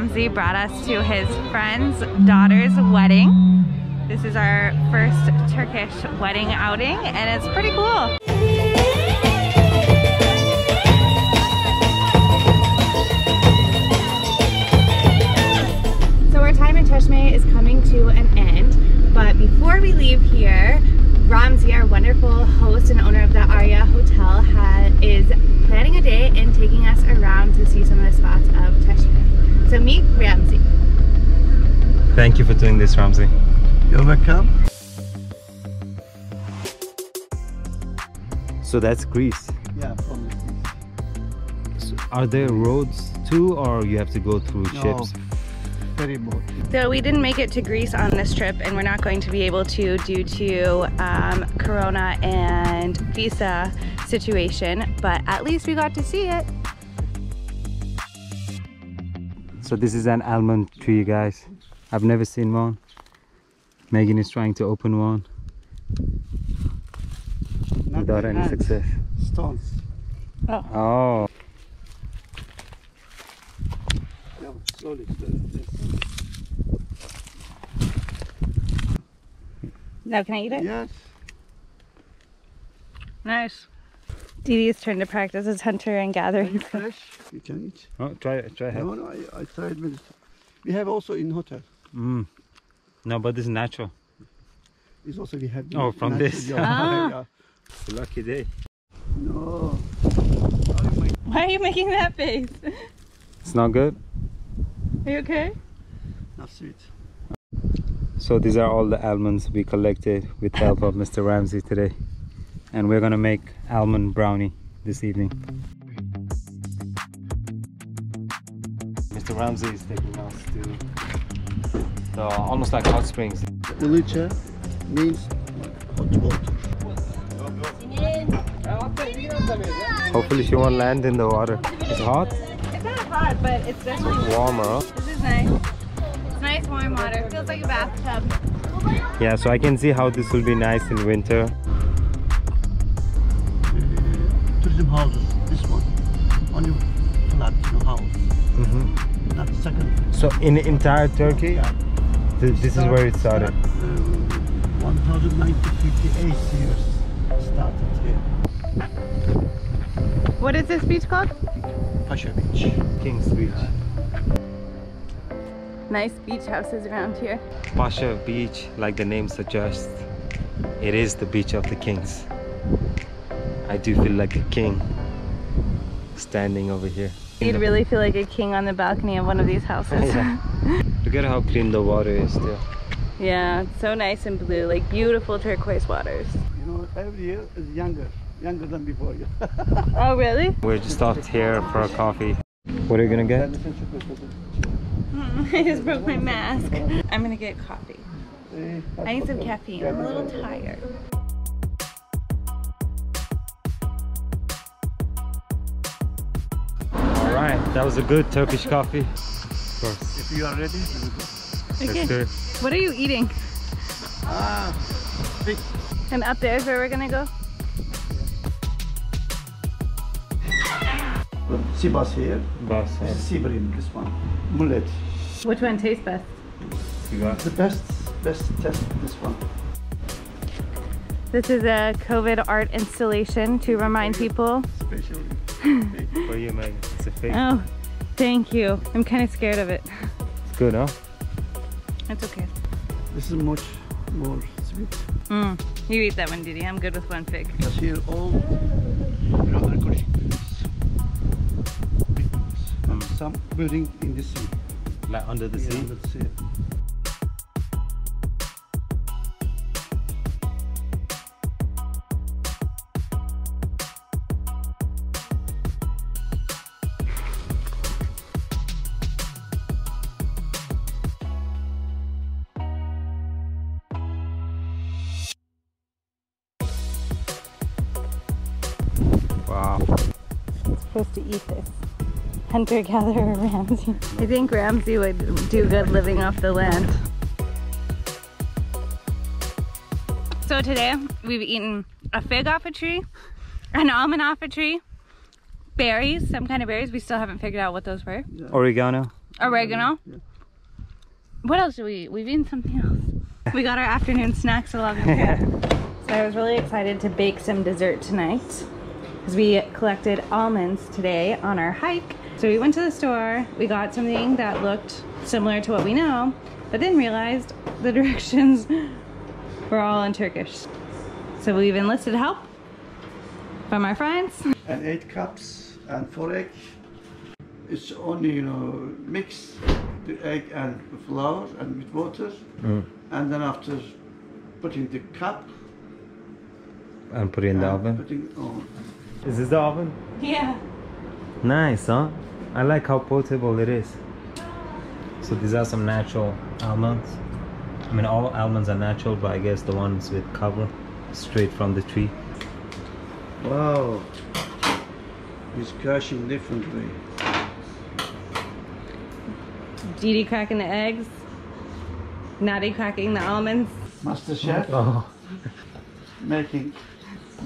Ramsey brought us to his friend's daughter's wedding. This is our first Turkish wedding outing, and it's pretty cool. So our time in Çeşme is coming to an end, but before we leave here, Ramsey, our wonderful host and owner of the Arya Hotel, is planning a day and taking us around to see some of the spots of Çeşme. So meet Ramsey. Thank you for doing this, Ramsey. You're welcome. So that's Greece. Yeah, from Greece. So are there roads too, or you have to go through ships? Ferry boat. So we didn't make it to Greece on this trip, and we're not going to be able to due to Corona and visa situation, but at least we got to see it. So this is an almond tree, guys. I've never seen one. Megan is trying to open one without any success. Stones. Oh. Yeah, slowly. Now can I eat it? Yes. Nice. Didi's turn to practice as hunter and gathering. Fresh. You can eat. Oh, try it. No, I tried with. We have also in hotel. No, but this is natural. It's also we have. Oh, from this. Yeah. Lucky day. No. Why are you making that face? It's not good. Are you okay? Not sweet. So these are all the almonds we collected with the help of Mr. Ramsey today. And we're gonna make almond brownie this evening. Mr. Ramsey is taking us to the almost like hot springs. Ulucha means hot water. Hopefully she won't land in the water. It's hot? It's not hot, but it's definitely Warmer, huh? This is nice. It's nice warm water. It feels like a bathtub. Yeah, so I can see how this will be nice in winter. Tourism houses, this one. Only flat house. Not the second. So in the entire Turkey, this is where it started. 1958 years started here. What is this beach called? Pasha Beach. King's Beach. Nice beach houses around here. Pasha Beach, like the name suggests, it is the beach of the kings. I do feel like a king standing over here. You'd really feel like a king on the balcony of one of these houses. Yeah. Look at how clean the water is still. Yeah, it's so nice and blue, like beautiful turquoise waters. You know, every year is younger than before. Oh, really? We're just stopped here for a coffee. What are you gonna get? I just broke my mask. I'm gonna get coffee. I need some caffeine. I'm a little tired. Alright, that was a good Turkish coffee. Of course. If you are ready, we will go. Okay. Let's do it. What are you eating? Big. And up there is where we're gonna go? Sea bass here. Bus. This is sea bream, this one. Mullet. Which one tastes best? The best test, this one. This is a COVID art installation to remind people. Especially. For you, Megan. It's a fake. Oh, thank you. I'm kind of scared of it. It's good, huh? It's okay. This is much more sweet. You eat that one, Didi. I'm good with one fig. Because here all archeological some building in the sea. Like under the sea? Under the sea. Wow. I'm supposed to eat this. Hunter-gatherer Ramsey. I think Ramsey would do good living off the land. So today we've eaten a fig off a tree, an almond off a tree, berries, some kind of berries. We still haven't figured out what those were. Oregano. Oregano. What else did we eat? We've eaten something else. We got our afternoon snacks along the way. So I was really excited to bake some dessert tonight because we collected almonds today on our hike. So we went to the store, we got something that looked similar to what we know, but then realized the directions were all in Turkish. So we've enlisted help from our friends. And 8 cups and 4 eggs. It's only, you know, mix the egg and the flour and with water. And then after putting the cup. And put it in the oven. Putting on. Is this the oven? Yeah. Nice, huh? I like how portable it is. So these are some natural almonds. I mean, all almonds are natural, but I guess the ones with cover straight from the tree. Wow. It's crushing differently. Didi cracking the eggs. Natty cracking the almonds. Master Chef Oh. making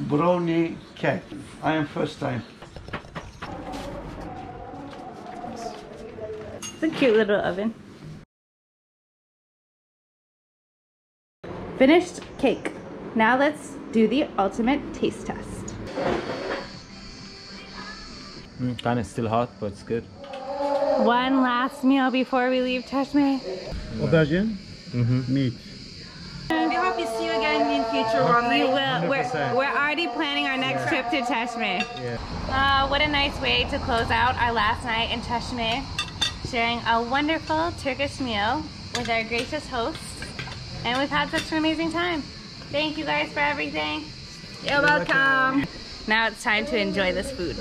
brownie cake. I am first time. It's a cute little oven. Finished cake. Now let's do the ultimate taste test. Kind of still hot, but it's good. One last meal before we leave Çeşme. Aubergine, meat. We hope to see you again in future one We day. will. We're already planning our next trip to Çeşme. What a nice way to close out our last night in Çeşme, sharing a wonderful Turkish meal with our gracious hosts, and we've had such an amazing time. Thank you guys for everything. You're welcome. Now it's time to enjoy this food.